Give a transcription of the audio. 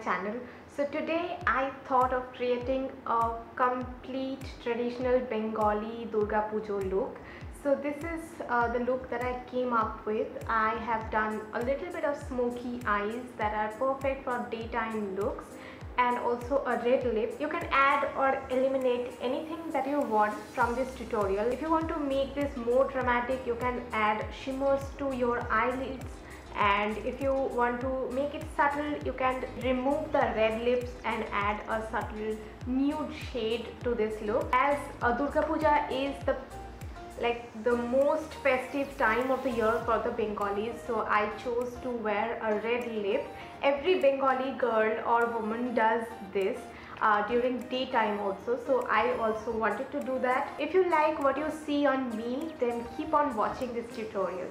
channel. So today I thought of creating a complete traditional Bengali Durga Puja look. So this is the look that I came up with. I have done a little bit of smoky eyes that are perfect for daytime looks, and also a red lip. You can add or eliminate anything that you want from this tutorial. If you want to make this more dramatic, you can add shimmers to your eyelids, and if you want to make it subtle, you can remove the red lips and add a subtle nude shade to this look. As Durga Puja is the most festive time of the year for the Bengalis, so I chose to wear a red lip. Every Bengali girl or woman does this during daytime also, so I also wanted to do that. If you like what you see on me, then keep on watching this tutorial.